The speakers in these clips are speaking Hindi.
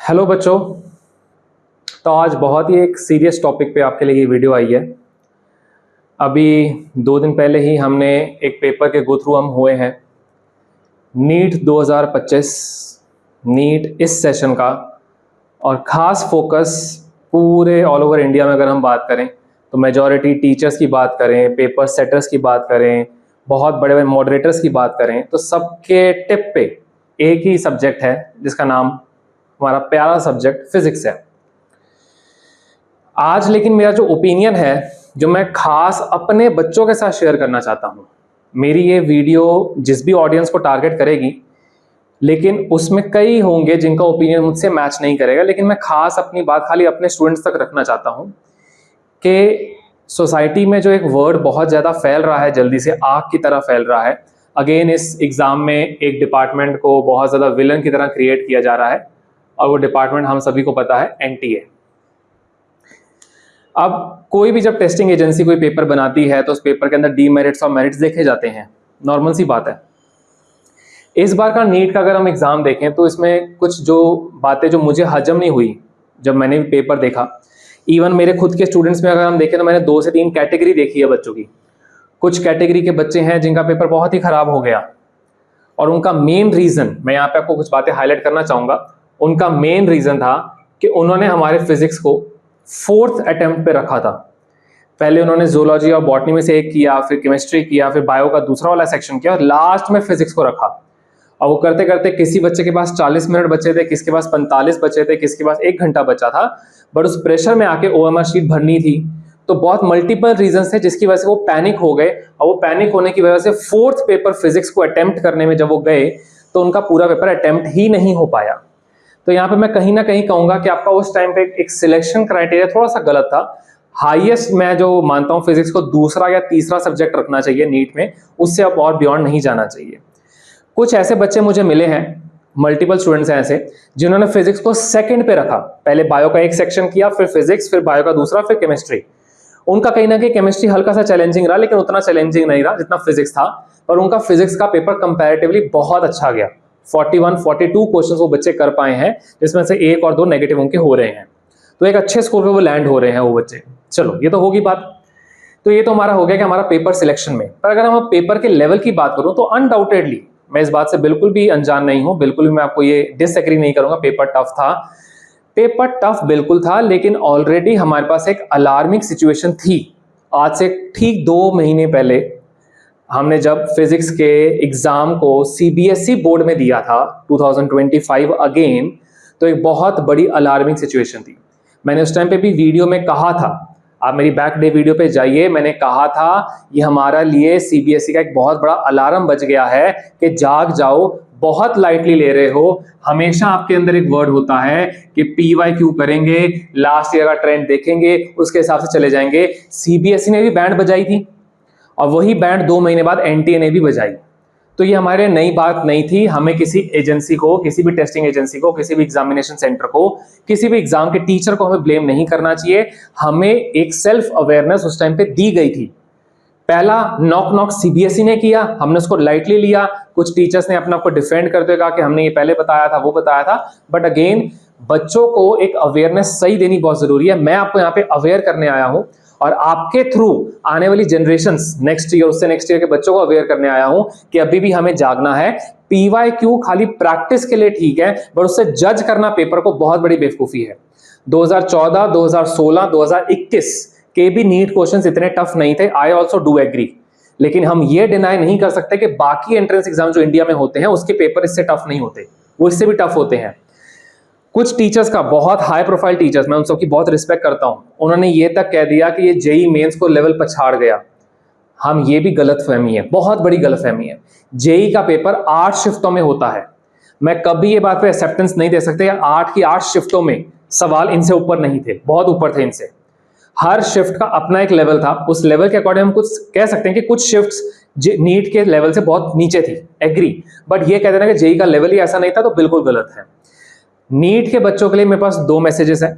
हेलो बच्चों। तो आज बहुत ही एक सीरियस टॉपिक पे आपके लिए ये वीडियो आई है। अभी 2 दिन पहले ही हमने एक पेपर के गो थ्रू हम हुए हैं, नीट 2025 नीट इस सेशन का, और ख़ास फोकस पूरे ऑल ओवर इंडिया में अगर हम बात करें तो मेजॉरिटी टीचर्स की बात करें, पेपर सेटर्स की बात करें, बहुत बड़े बड़े मॉडरेटर्स की बात करें, तो सबके टिप पे एक ही सब्जेक्ट है जिसका नाम हमारा प्यारा सब्जेक्ट फिजिक्स है। आज लेकिन मेरा जो ओपिनियन है, जो मैं खास अपने बच्चों के साथ शेयर करना चाहता हूँ, मेरी ये वीडियो जिस भी ऑडियंस को टारगेट करेगी, लेकिन उसमें कई होंगे जिनका ओपिनियन मुझसे मैच नहीं करेगा, लेकिन मैं खास अपनी बात खाली अपने स्टूडेंट्स तक रखना चाहता हूँ कि सोसाइटी में जो एक वर्ड बहुत ज़्यादा फैल रहा है, जल्दी से आग की तरह फैल रहा है। अगेन इस एग्ज़ाम में एक डिपार्टमेंट को बहुत ज़्यादा विलन की तरह क्रिएट किया जा रहा है, और वो डिपार्टमेंट हम सभी को पता है, एनटीए। अब कोई भी जब टेस्टिंग एजेंसी कोई पेपर बनाती है तो उस पेपर के अंदर डीमेरिट्स और मेरिट्स देखे जाते हैं, नॉर्मल सी बात है। इस बार का नीट का अगर हम एग्जाम देखें तो इसमें कुछ जो बातें जो मुझे हजम नहीं हुई जब मैंने भी पेपर देखा, इवन मेरे खुद के स्टूडेंट्स में अगर हम देखें तो मैंने 2 से 3 कैटेगरी देखी है बच्चों की। कुछ कैटेगरी के बच्चे हैं जिनका पेपर बहुत ही खराब हो गया, और उनका मेन रीजन, मैं यहाँ पे आपको कुछ बातें हाईलाइट करना चाहूंगा, उनका मेन रीजन था कि उन्होंने हमारे फिजिक्स को 4th अटेम्प्ट पे रखा था। पहले उन्होंने जूलॉजी और बॉटनी में से एक किया, फिर केमिस्ट्री किया, फिर बायो का दूसरा वाला सेक्शन किया, और लास्ट में फिजिक्स को रखा। और वो करते करते किसी बच्चे के पास 40 मिनट बचे थे, किसके पास 45 बचे थे, किसके पास 1 घंटा बचा था, बट उस प्रेशर में आके ओएमआर शीट भरनी थी। तो बहुत मल्टीपल रीजन थे जिसकी वजह से वो पैनिक हो गए, और वो पैनिक होने की वजह से 4th पेपर फिजिक्स को अटेम्प्ट करने में जब वो गए तो उनका पूरा पेपर अटेम्प्ट ही नहीं हो पाया। तो यहाँ पे मैं कहीं ना कहीं कहूंगा कि आपका उस टाइम पे एक सिलेक्शन क्राइटेरिया थोड़ा सा गलत था। हाईएस्ट मैं जो मानता हूँ फिजिक्स को दूसरा या तीसरा सब्जेक्ट रखना चाहिए नीट में, उससे अब और बियॉन्ड नहीं जाना चाहिए। कुछ ऐसे बच्चे मुझे मिले हैं, मल्टीपल स्टूडेंट्स हैं ऐसे, जिन्होंने फिजिक्स को 2nd पे रखा। पहले बायो का एक सेक्शन किया, फिर फिजिक्स, फिर बायो का दूसरा, फिर केमिस्ट्री। उनका कहीं ना कहीं केमिस्ट्री हल्का सा चैलेंजिंग रहा, लेकिन उतना चैलेंजिंग नहीं रहा जितना फिजिक्स था, पर उनका फिजिक्स का पेपर कंपैरेटिवली बहुत अच्छा गया। 41-42 क्वेश्चंस वो बच्चे कर पाए हैं, जिसमें से 1 और 2 नेगेटिव उनके हो रहे हैं। तो एक अच्छे स्कोर पे वो लैंड हो रहे हैं वो बच्चे। चलो, ये तो होगी बात। तो ये तो हमारा हो गया कि हमारा पेपर सिलेक्शन में। पर अगर हम पेपर के लेवल की बात करूं तो अनडाउटेडली मैं इस बात से बिल्कुल भी अनजान नहीं हूं, बिल्कुल भी मैं आपको ये डिसएग्री नहीं करूंगा, पेपर टफ था। पेपर टफ बिल्कुल था, लेकिन ऑलरेडी हमारे पास एक अलार्मिंग सिचुएशन थी। आज से ठीक 2 महीने पहले हमने जब फिजिक्स के एग्जाम को सीबीएसई बोर्ड में दिया था 2025 अगेन, तो एक बहुत बड़ी अलार्मिंग सिचुएशन थी। मैंने उस टाइम पे भी वीडियो में कहा था, आप मेरी बैक डे वीडियो पे जाइए, मैंने कहा था ये हमारा लिए सीबीएसई का एक बहुत बड़ा अलार्म बज गया है कि जाग जाओ, बहुत लाइटली ले रहे हो। हमेशा आपके अंदर एक वर्ड होता है कि PYQ करेंगे, लास्ट ईयर का ट्रेंड देखेंगे, उसके हिसाब से चले जाएंगे। सीबीएसई ने भी बैंड बजाई थी, और वही बैंड 2 महीने बाद एनटीए ने भी बजाई। तो ये हमारे नई बात नहीं थी। हमें किसी एजेंसी को, किसी भी टेस्टिंग एजेंसी को, किसी भी एग्जामिनेशन सेंटर को, किसी भी एग्जाम के टीचर को हमें ब्लेम नहीं करना चाहिए। हमें एक सेल्फ अवेयरनेस उस टाइम पे दी गई थी। पहला नॉक सीबीएसई ने किया, हमने उसको लाइटली लिया। कुछ टीचर्स ने अपने आप को डिफेंड करते हुए कहा कि हमने ये पहले बताया था, वो बताया था। बट अगेन बच्चों को एक अवेयरनेस सही देनी बहुत जरूरी है। मैं आपको यहाँ पे अवेयर करने आया हूं, और आपके थ्रू आने वाली जनरेशंस, नेक्स्ट ईयर, उससे नेक्स्ट ईयर के बच्चों को अवेयर करने आया हूं कि अभी भी हमें जागना है। PYQ खाली प्रैक्टिस के लिए ठीक है, पर उससे जज करना पेपर को बहुत बड़ी बेवकूफी है। 2014, 2016, 2021 के भी नीट क्वेश्चंस इतने टफ नहीं थे, आई ऑल्सो डू एग्री। लेकिन हम ये डिनाई नहीं कर सकते कि बाकी एंट्रेंस एग्जाम जो इंडिया में होते हैं उसके पेपर इससे टफ नहीं होते, वो इससे भी टफ होते हैं। कुछ टीचर्स का, बहुत हाई प्रोफाइल टीचर्स, मैं उन सबकी बहुत रिस्पेक्ट करता हूं, उन्होंने ये तक कह दिया कि ये जेई मेंस को लेवल पछाड़ गया। हम ये भी गलतफहमी है, बहुत बड़ी गलतफहमी है। जेई का पेपर 8 शिफ्टों में होता है। मैं कभी ये बात पे एक्सेप्टेंस नहीं दे सकते 8 की 8 शिफ्टों में सवाल इनसे ऊपर नहीं थे, बहुत ऊपर थे इनसे। हर शिफ्ट का अपना एक लेवल था, उस लेवल के अकॉर्डिंग हम कुछ कह सकते हैं कि कुछ शिफ्ट्स नीट के लेवल से बहुत नीचे थी, एग्री। बट ये कह देना कि जेई का लेवल ही ऐसा नहीं था तो बिल्कुल गलत है। नीट के बच्चों के लिए मेरे पास 2 मैसेजेस हैं।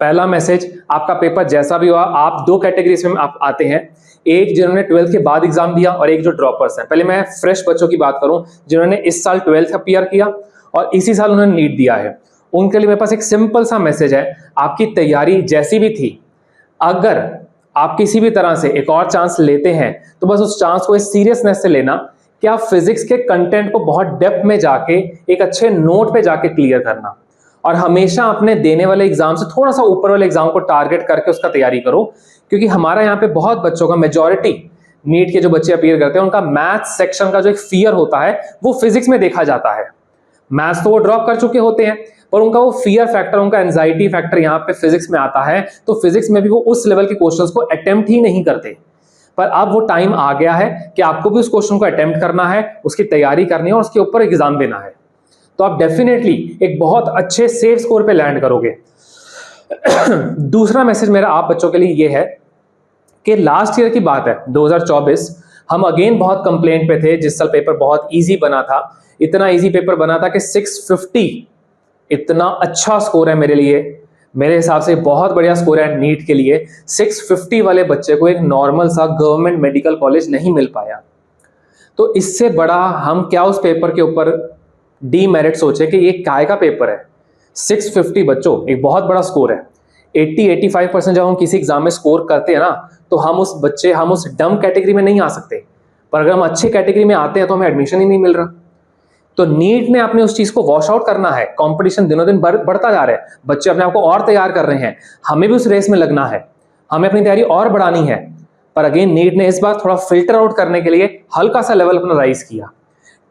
पहला मैसेज, आपका पेपर जैसा भी हुआ, आप 2 कैटेगरीज में आप आते हैं। एक जिन्होंने 12th के बाद एग्जाम दिया, और एक जो ड्रॉपर्स हैं। पहले मैं फ्रेश बच्चों की बात करूं, जिन्होंने इस साल 12th का पीआर किया और इसी साल उन्होंने नीट दिया है। उनके लिए मेरे पास एक सिंपल सा मैसेज है, आपकी तैयारी जैसी भी थी, अगर आप किसी भी तरह से एक और चांस लेते हैं तो बस उस चांस को इस सीरियसनेस से लेना कि आप फिजिक्स के कंटेंट को बहुत डेप्थ में जाके एक अच्छे नोट पे जाके क्लियर करना, और हमेशा अपने देने वाले एग्जाम से थोड़ा सा ऊपर वाले एग्जाम को टारगेट करके उसका तैयारी करो। क्योंकि हमारा यहाँ पे बहुत बच्चों का, मेजॉरिटी नीट के जो बच्चे अपीयर करते हैं, उनका मैथ्स सेक्शन का जो एक फियर होता है वो फिजिक्स में देखा जाता है। मैथ्स तो वो ड्रॉप कर चुके होते हैं, पर उनका वो फियर फैक्टर, उनका एंजाइटी फैक्टर यहाँ पे फिजिक्स में आता है, तो फिजिक्स में भी वो उस लेवल के क्वेश्चंस को अटेम्प्ट ही नहीं करते। पर अब वो टाइम आ गया है कि आपको भी उस क्वेश्चन को अटेम्प्ट करना है, उसकी तैयारी करनी है और उसके ऊपर एग्जाम देना है, तो आप डेफिनेटली एक बहुत अच्छे सेफ स्कोर पे लैंड करोगे। दूसरा मैसेज मेरा आप बच्चों के लिए ये है कि लास्ट ईयर की बात है 2024, हम अगेन बहुत कंप्लेंट पे थे। जिस साल पेपर बहुत इजी बना था, इतना इजी पेपर बना था कि 650 इतना अच्छा स्कोर है मेरे लिए, मेरे हिसाब से बहुत बढ़िया स्कोर है नीट के लिए। 650 वाले बच्चे को एक नॉर्मल सा गवर्नमेंट मेडिकल कॉलेज नहीं मिल पाया, तो इससे बड़ा हम क्या उस पेपर के ऊपर डीमेरिट सोचे कि ये काय का पेपर है। 650 बच्चों, एक बहुत बड़ा स्कोर है। 80-85% जब हम किसी एग्जाम में स्कोर करते हैं ना, तो हम उस डम कैटेगरी में नहीं आ सकते, पर अगर हम अच्छे कैटेगरी में आते हैं तो हमें एडमिशन ही नहीं मिल रहा। तो नीट ने अपने उस चीज को वॉश आउट करना है। कंपटीशन दिनों दिन बढ़ता जा रहा है, बच्चे अपने आप को और तैयार कर रहे हैं, हमें भी उस रेस में लगना है, हमें अपनी तैयारी और बढ़ानी है। पर अगेन नीट ने इस बार थोड़ा फिल्टर आउट करने के लिए हल्का सा लेवल अपना राइज किया।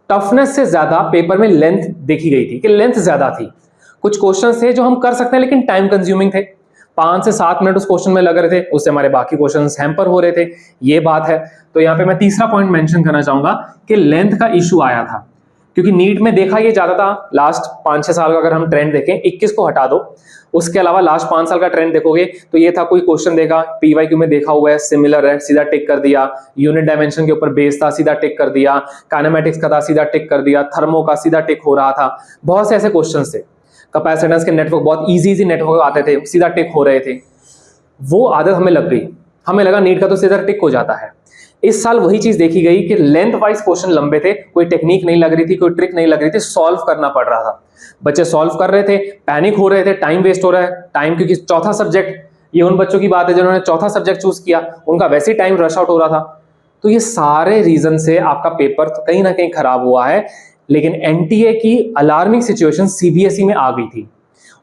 टफनेस से ज्यादा पेपर में लेंथ देखी गई थी, कि लेंथ ज्यादा थी। कुछ क्वेश्चन थे जो हम कर सकते हैं लेकिन टाइम कंज्यूमिंग थे, 5 से 7 मिनट उस क्वेश्चन में लग रहे थे, उससे हमारे बाकी क्वेश्चन हैम्पर हो रहे थे, ये बात है। तो यहाँ पे मैं तीसरा पॉइंट मेंशन करना चाहूंगा कि लेंथ का इशू आया था, क्योंकि नीट में देखा ये जाता था लास्ट 5-6 साल का अगर हम ट्रेंड देखें, 21 को हटा दो, उसके अलावा लास्ट 5 साल का ट्रेंड देखोगे तो ये था, कोई क्वेश्चन देखा पीवाईक्यू में देखा हुआ है, सिमिलर है, सीधा टिक कर दिया, यूनिट डायमेंशन के ऊपर बेस था, सीधा टिक कर दिया, काइनेमेटिक्स का था, सीधा टिक कर दिया, थर्मो का सीधा टिक हो रहा था, बहुत से ऐसे क्वेश्चन थे। कैपेसिटेंस के नेटवर्क, बहुत इजी नेटवर्क आते थे, सीधा टिक हो रहे थे। वो आदत हमें लग गई, हमें लगा नीट का तो सीधा टिक हो जाता है। इस साल वही चीज देखी गई कि लेंथ वाइज क्वेश्चन लंबे थे, कोई टेक्निक नहीं लग रही थी, कोई ट्रिक नहीं लग रही थी, सॉल्व करना पड़ रहा था। बच्चे सॉल्व कर रहे थे, पैनिक हो रहे थे, टाइम वेस्ट हो रहा है। टाइम, क्योंकि चौथा सब्जेक्ट, ये उन बच्चों की बात है जिन्होंने चौथा सब्जेक्ट चूज किया, उनका वैसे ही टाइम रश आउट हो रहा था। तो ये सारे रीजन से आपका पेपर तो कहीं ना कहीं खराब हुआ है। लेकिन एनटीए की अलार्मिंग सिचुएशन सीबीएसई में आ गई थी।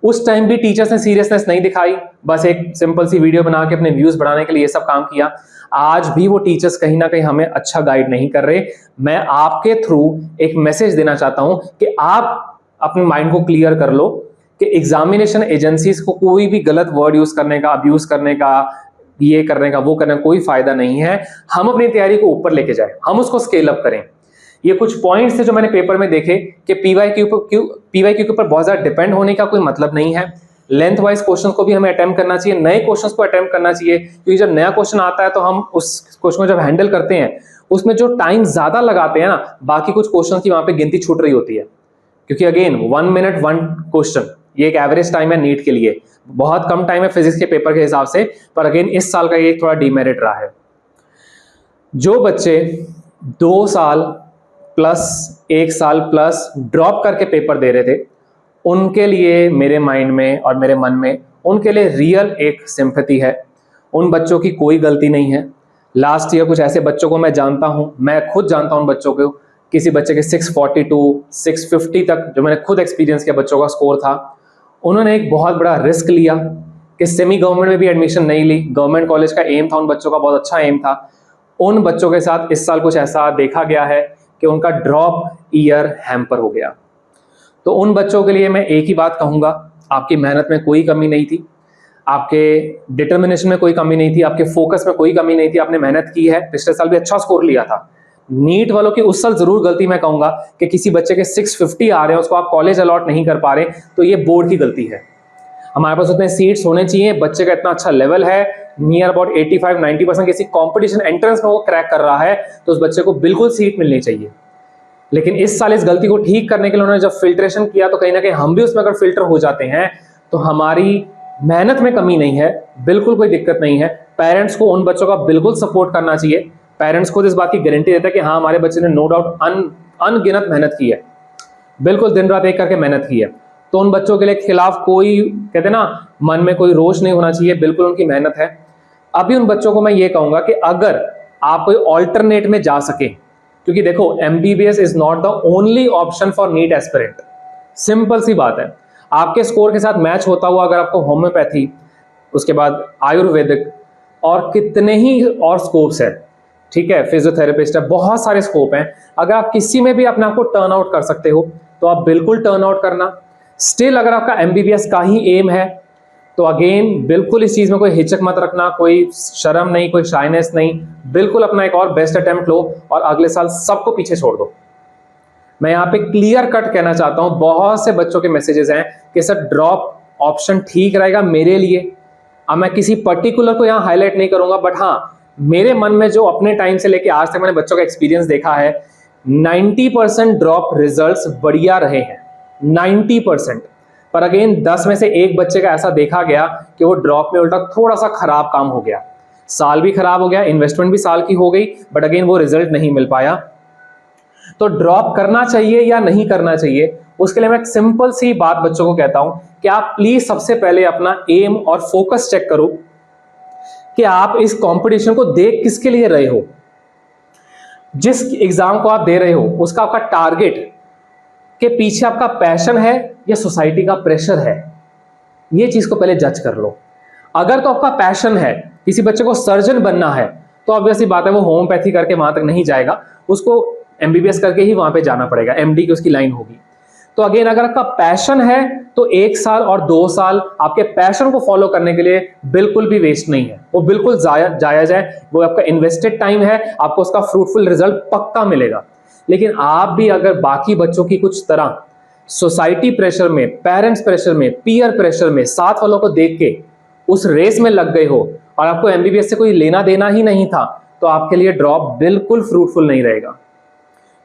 उस टाइम भी टीचर्स ने सीरियसनेस नहीं दिखाई, बस एक सिंपल सी वीडियो बना के अपने व्यूज बढ़ाने के लिए ये सब काम किया। आज भी वो टीचर्स कहीं ना कहीं हमें अच्छा गाइड नहीं कर रहे। मैं आपके थ्रू एक मैसेज देना चाहता हूं कि आप अपने माइंड को क्लियर कर लो कि एग्जामिनेशन एजेंसीज को कोई भी गलत वर्ड यूज करने का, अब्यूज करने का, ये करने का, वो करने का कोई फायदा नहीं है। हम अपनी तैयारी को ऊपर लेके जाए, हम उसको स्केल अप करें। ये कुछ पॉइंट्स थे जो मैंने पेपर में देखे कि पीवाईक्यू के ऊपर बहुत ज्यादा डिपेंड होने का कोई मतलब नहीं है। लेंथ वाइज क्वेश्चन को भी हमें अटेम्प्ट करना चाहिए, नए क्वेश्चंस को अटेम्प्ट करना चाहिए, क्योंकि जब नया क्वेश्चन आता है तो हम उस क्वेश्चन को जब हैंडल करते हैं उसमें जो टाइम ज्यादा लगाते हैं ना, बाकी कुछ क्वेश्चन की वहां पे गिनती छूट रही होती है। क्योंकि अगेन 1 मिनट 1 क्वेश्चन, ये एक एवरेज टाइम है नीट के लिए, बहुत कम टाइम है फिजिक्स के पेपर के हिसाब से, पर अगेन इस साल का ये थोड़ा डीमेरिट रहा है। जो बच्चे 2 साल प्लस 1 साल प्लस ड्रॉप करके पेपर दे रहे थे, उनके लिए मेरे माइंड में और मेरे मन में उनके लिए रियल एक सिंपैथी है। उन बच्चों की कोई गलती नहीं है। लास्ट ईयर कुछ ऐसे बच्चों को मैं जानता हूं, मैं खुद जानता हूं उन बच्चों को, किसी बच्चे के 642 650 तक, जो मैंने खुद एक्सपीरियंस किया, बच्चों का स्कोर था। उन्होंने एक बहुत बड़ा रिस्क लिया कि सेमी गवर्नमेंट में भी एडमिशन नहीं ली, गवर्नमेंट कॉलेज का एम था उन बच्चों का, बहुत अच्छा एम था। उन बच्चों के साथ इस साल कुछ ऐसा देखा गया है कि उनका ड्रॉप ईयर हैम्पर हो गया। तो उन बच्चों के लिए मैं एक ही बात कहूंगा, आपकी मेहनत में कोई कमी नहीं थी, आपके डिटर्मिनेशन में कोई कमी नहीं थी, आपके फोकस में कोई कमी नहीं थी, आपने मेहनत की है, पिछले साल भी अच्छा स्कोर लिया था। नीट वालों की उस साल जरूर गलती मैं कहूंगा कि किसी बच्चे के 650 आ रहे हैं, उसको आप कॉलेज अलॉट नहीं कर पा रहे, तो ये बोर्ड की गलती है। हमारे पास उतने सीट्स होने चाहिए, बच्चे का इतना अच्छा लेवल है, नियर अबाउट 85-90% किसी कॉम्पिटिशन एंट्रेंस में वो क्रैक कर रहा है, तो उस बच्चे को बिल्कुल सीट मिलनी चाहिए। लेकिन इस साल इस गलती को ठीक करने के लिए उन्होंने जब फिल्ट्रेशन किया, तो कहीं ना कहीं हम भी उसमें अगर फिल्टर हो जाते हैं तो हमारी मेहनत में कमी नहीं है, बिल्कुल कोई दिक्कत नहीं है। पेरेंट्स को उन बच्चों का बिल्कुल सपोर्ट करना चाहिए। पेरेंट्स को इस बात की गारंटी देता है कि हाँ, हमारे बच्चे ने नो डाउट अनगिनत मेहनत की है, बिल्कुल दिन रात एक करके मेहनत की है। तो उन बच्चों के लिए खिलाफ कोई, कहते हैं ना, मन में कोई रोष नहीं होना चाहिए, बिल्कुल उनकी मेहनत है। अभी उन बच्चों को मैं ये कहूंगा कि अगर आप कोई ऑल्टरनेट में जा सके, क्योंकि देखो MBBS is not the only option for NEET aspirant, simple सी बात है। आपके स्कोर के साथ मैच होता हुआ अगर आपको होम्योपैथी, उसके बाद आयुर्वेदिक और कितने ही और स्कोप्स है, ठीक है, फिजियोथेरेपिस्ट है, बहुत सारे स्कोप हैं, अगर आप किसी में भी अपने आप को टर्न आउट कर सकते हो तो आप बिल्कुल टर्न आउट करना। स्टिल अगर आपका एमबीबीएस का ही एम है तो अगेन बिल्कुल इस चीज में कोई हिचक मत रखना, कोई शर्म नहीं, कोई शाइनेस नहीं, बिल्कुल अपना एक और बेस्ट अटेम्प्ट लो और अगले साल सबको पीछे छोड़ दो। मैं यहाँ पे क्लियर कट कहना चाहता हूं, बहुत से बच्चों के मैसेजेस हैं कि सर ड्रॉप ऑप्शन ठीक रहेगा मेरे लिए। अब मैं किसी पर्टिकुलर को यहाँ हाईलाइट नहीं करूंगा, बट हाँ मेरे मन में जो अपने टाइम से लेके आज तक मैंने बच्चों का एक्सपीरियंस देखा है, 90% ड्रॉप रिजल्ट्स बढ़िया रहे हैं, 90%। पर अगेन 10 में से एक बच्चे का ऐसा देखा गया कि वो ड्रॉप में उल्टा थोड़ा सा खराब काम हो गया, साल भी खराब हो गया, इन्वेस्टमेंट भी साल की हो गई, बट अगेन वो रिजल्ट नहीं मिल पाया। तो ड्रॉप करना चाहिए या नहीं करना चाहिए, उसके लिए मैं एक सिंपल सी बात बच्चों को कहता हूं कि आप प्लीज सबसे पहले अपना एम और फोकस चेक करो कि आप इस कंपटीशन को देख किसके लिए रहे हो। जिस एग्जाम को आप दे रहे हो उसका आपका टारगेट के पीछे आपका पैशन है या सोसाइटी का प्रेशर है, ये चीज को पहले जज कर लो। अगर तो आपका पैशन है, किसी बच्चे को सर्जन बनना है, तो ऑब्वियसली बात है वो होम्योपैथी करके वहां तक नहीं जाएगा, उसको एमबीबीएस करके ही वहां पे जाना पड़ेगा, एमडी की उसकी लाइन होगी। तो अगेन अगर आपका पैशन है तो 1 साल और 2 साल आपके पैशन को फॉलो करने के लिए बिल्कुल भी वेस्ट नहीं है, वो बिल्कुल जायज है, वो आपका इन्वेस्टेड टाइम है, आपको उसका फ्रूटफुल रिजल्ट पक्का मिलेगा। लेकिन आप भी अगर बाकी बच्चों की कुछ तरह सोसाइटी प्रेशर में, पेरेंट्स प्रेशर में, पीयर प्रेशर में, साथ वालों को देख के उस रेस में लग गए हो और आपको एमबीबीएस से कोई लेना देना ही नहीं था, तो आपके लिए ड्रॉप बिल्कुल फ्रूटफुल नहीं रहेगा,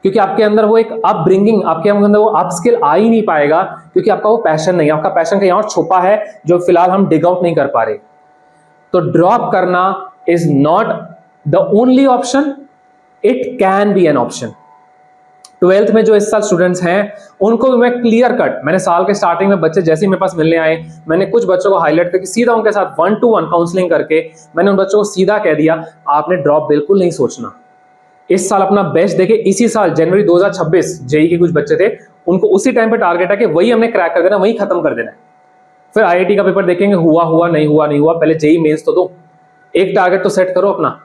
क्योंकि आपके अंदर वो एक अपब्रिंगिंग, आपके अंदर वो अप स्किल आ ही नहीं पाएगा, क्योंकि आपका वो पैशन नहीं है, आपका पैशन कहीं और छुपा है जो फिलहाल हम डिग आउट नहीं कर पा रहे। तो ड्रॉप करना is not the only option, it can be an option. 12th में जो इस साल स्टूडेंट्स हैं उनको भी मैं क्लियर कट, मैंने साल के स्टार्टिंग में बच्चे जैसे ही मेरे पास मिलने आए, मैंने कुछ बच्चों को हाईलाइट करके सीधा उनके साथ 1-to-1 काउंसलिंग करके मैंने उन बच्चों को सीधा कह दिया, आपने ड्रॉप बिल्कुल नहीं सोचना, इस साल अपना बेस्ट देके, इसी साल जनवरी 2026 जेई के कुछ बच्चे थे, उनको उसी टाइम पे टारगेट है कि वही हमने क्रैक कर देना, वही खत्म कर देना है, फिर आईआईटी का पेपर देखेंगे, हुआ हुआ नहीं हुआ नहीं हुआ, पहले जेई मेंस तो दो, एक टारगेट तो सेट करो अपना।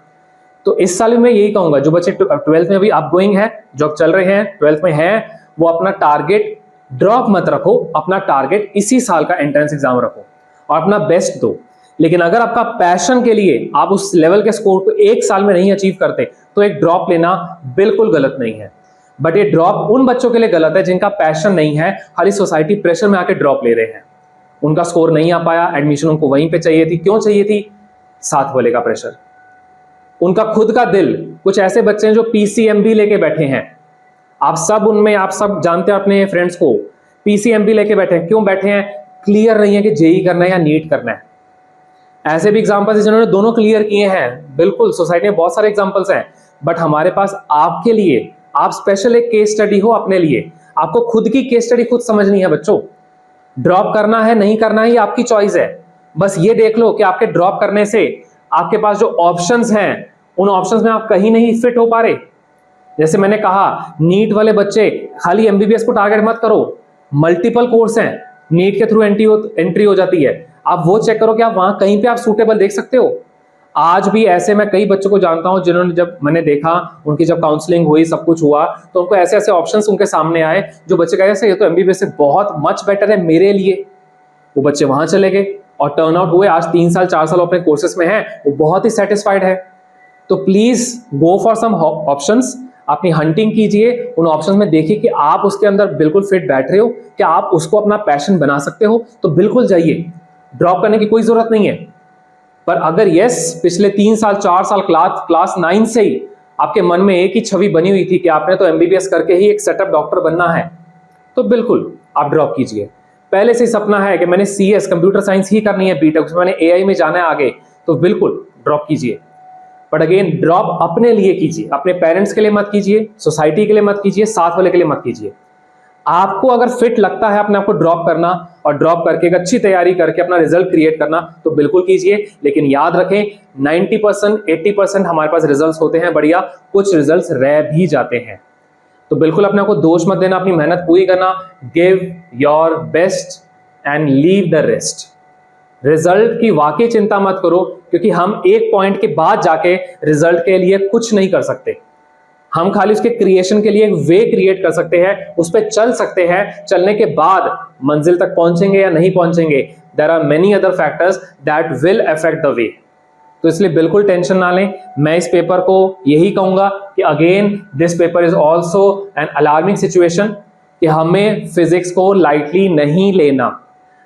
तो इस साल भी मैं यही कहूंगा, जो बच्चे 12th में अभी अपगोइंग है, जो अब चल रहे हैं 12th में हैं, वो अपना टारगेट ड्रॉप मत रखो, अपना टारगेट इसी साल का एंट्रेंस एग्जाम रखो और अपना बेस्ट दो। लेकिन अगर आपका पैशन के लिए आप उस लेवल के स्कोर को 1 साल में नहीं अचीव करते तो एक ड्रॉप लेना बिल्कुल गलत नहीं है। बट ये ड्रॉप उन बच्चों के लिए गलत है जिनका पैशन नहीं है, खाली सोसाइटी प्रेशर में आके ड्रॉप ले रहे हैं, उनका स्कोर नहीं आ पाया, एडमिशन उनको वहीं पे चाहिए थी, क्यों चाहिए थी? साथ वाले का प्रेशर, उनका खुद का दिल। कुछ ऐसे बच्चे हैं जो पीसीएमबी लेके बैठे हैं, आप सब उनमें, आप सब जानते हैं अपने फ्रेंड्स को, पीसीएमबी लेके बैठे हैं, क्यों बैठे हैं? क्लियर नहीं है कि जेई करना है या नीट करना है। ऐसे भी एग्जांपल्स हैं जिन्होंने दोनों क्लियर किए हैं, बिल्कुल सोसाइटी में बहुत सारे एग्जांपल्स हैं, बट हमारे पास आपके लिए, आप स्पेशल एक केस स्टडी हो अपने लिए, आपको खुद की केस स्टडी खुद समझनी है बच्चों। ड्रॉप करना है नहीं करना है ये आपकी चॉइस है, बस ये देख लो कि आपके ड्रॉप करने से आपके पास जो ऑप्शंस हैं उन ऑप्शंस में आप कहीं नहीं फिट हो पा रहे। जैसे मैंने कहा, नीट वाले बच्चे खाली एमबीबीएस को टारगेट मत करो, मल्टीपल कोर्स हैं, नीट के थ्रू एंट्री हो जाती है, आप वो चेक करो कि आप वहां कहीं पे आप सूटेबल देख सकते हो। आज भी ऐसे मैं कई बच्चों को जानता हूं जिन्होंने, जब मैंने देखा उनकी जब काउंसलिंग हुई, सब कुछ हुआ, तो उनको ऐसे ऐसे ऑप्शंस उनके सामने आए जो बच्चे कहे ये तो एमबीबीएस से बहुत मच बेटर है मेरे लिए, वो बच्चे वहां चले गए और टर्न आउट हुए, आज 3 साल 4 साल अपने कोर्सेस में हैं, वो बहुत ही सेटिस्फाइड है। तो please go for some options, अपनी हंटिंग कीजिए, उन ऑप्शंस में देखिए कि आप उसके अंदर बिल्कुल फिट बैठ रहे हो, क्या आप उसको अपना पैशन बना सकते हो, तो बिल्कुल जाइए, ड्रॉप करने की कोई जरूरत नहीं है। पर अगर यस, पिछले 3 साल 4 साल क्लास 9 से ही आपके मन में एक ही छवि बनी हुई थी कि आपने तो एमबीबीएस करके ही एक सेटअप डॉक्टर बनना है, तो बिल्कुल आप ड्रॉप कीजिए। पहले से सपना है कि मैंने सीएस कंप्यूटर साइंस ही करनी है, बीटेक उसमें मैंने एआई में जाना है आगे, तो बिल्कुल ड्रॉप कीजिए। बट अगेन ड्रॉप अपने लिए कीजिए, अपने पेरेंट्स के लिए मत कीजिए, सोसाइटी के लिए मत कीजिए, साथ वाले के लिए मत कीजिए। आपको अगर फिट लगता है अपने आप को ड्रॉप करना और ड्रॉप करके एक अच्छी तैयारी करके अपना रिजल्ट क्रिएट करना, तो बिल्कुल कीजिए। लेकिन याद रखें 90% 80% हमारे पास रिजल्ट्स होते हैं बढ़िया, कुछ रिजल्ट्स रह भी जाते हैं। तो बिल्कुल अपने आप को दोष मत देना, अपनी मेहनत पूरी करना, give your best and leave the rest. Result की वाकई चिंता मत करो, क्योंकि हम एक पॉइंट के बाद जाके रिजल्ट के लिए कुछ नहीं कर सकते। हम खाली उसके क्रिएशन के लिए एक वे क्रिएट कर सकते हैं, उस पर चल सकते हैं। चलने के बाद मंजिल तक पहुंचेंगे या नहीं पहुंचेंगे, there are many other factors that will affect the way. तो इसलिए बिल्कुल टेंशन ना लें। मैं इस पेपर को यही कहूंगा कि again this paper is also an alarming situation, कि हमें फिजिक्स को लाइटली नहीं लेना।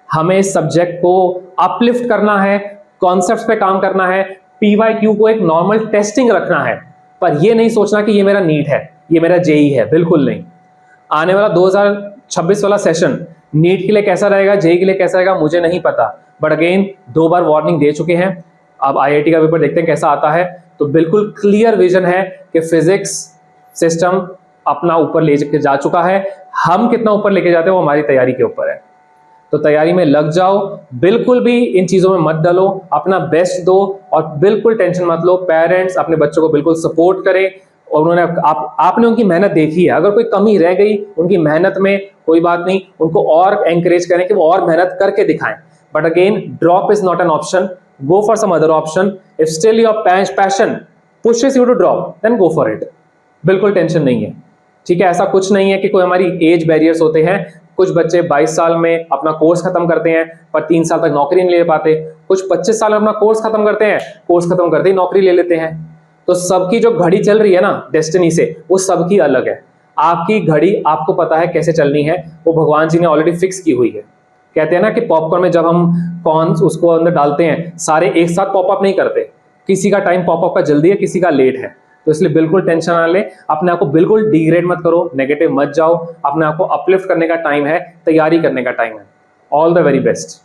हमें इस सब्जेक्ट को अपलिफ्ट करना है, कॉन्सेप्ट्स पे काम करना है, पीवाईक्यू को एक नॉर्मल टेस्टिंग रखना है, पर यह नहीं सोचना कि ये मेरा नीट है, ये मेरा जेई है, बिल्कुल नहीं। आने वाला 2026 वाला सेशन नीट के लिए कैसा रहेगा, जेई के लिए कैसा रहेगा, मुझे नहीं पता, बट अगेन 2 बार वार्निंग दे चुके हैं। अब आईआईटी का पेपर देखते हैं कैसा आता है। तो बिल्कुल क्लियर विजन है कि फिजिक्स सिस्टम अपना ऊपर ले जा चुका है। हम कितना ऊपर लेके जाते हैं वो हमारी तैयारी के ऊपर है। तो तैयारी में लग जाओ, बिल्कुल भी इन चीजों में मत डलो, अपना बेस्ट दो और बिल्कुल टेंशन मत लो। पेरेंट्स अपने बच्चों को बिल्कुल सपोर्ट करें, और उन्होंने आपने उनकी मेहनत देखी है, अगर कोई कमी रह गई उनकी मेहनत में, कोई बात नहीं, उनको और एंकरेज करें कि वो और मेहनत करके दिखाएं। But again drop is not an option, go for some other option. If still your passion pushes you to drop, then go for it। बिल्कुल टेंशन नहीं है, ठीक है। ऐसा कुछ नहीं है कि कोई हमारी एज बैरियर्स होते हैं। कुछ बच्चे 22 साल में अपना कोर्स खत्म करते हैं पर 3 साल तक नौकरी नहीं ले पाते। कुछ 25 साल में अपना कोर्स खत्म करते हैं, कोर्स खत्म करते ही नौकरी ले लेते हैं। तो सबकी जो घड़ी चल रही है ना डेस्टिनी से, वो सबकी अलग है। आपकी घड़ी आपको पता है कैसे चलनी है, वो भगवान जी ने ऑलरेडी फिक्स की हुई है। कहते हैं ना कि पॉपकॉर्न में जब हम कॉर्न उसको अंदर डालते हैं, सारे एक साथ पॉपअप नहीं करते, किसी का टाइम पॉपअप का जल्दी है, किसी का लेट है। तो इसलिए बिल्कुल टेंशन ना ले, अपने आप को बिल्कुल डिग्रेड मत करो, नेगेटिव मत जाओ। अपने आप को अपलिफ्ट करने का टाइम है, तैयारी करने का टाइम है। All the very best.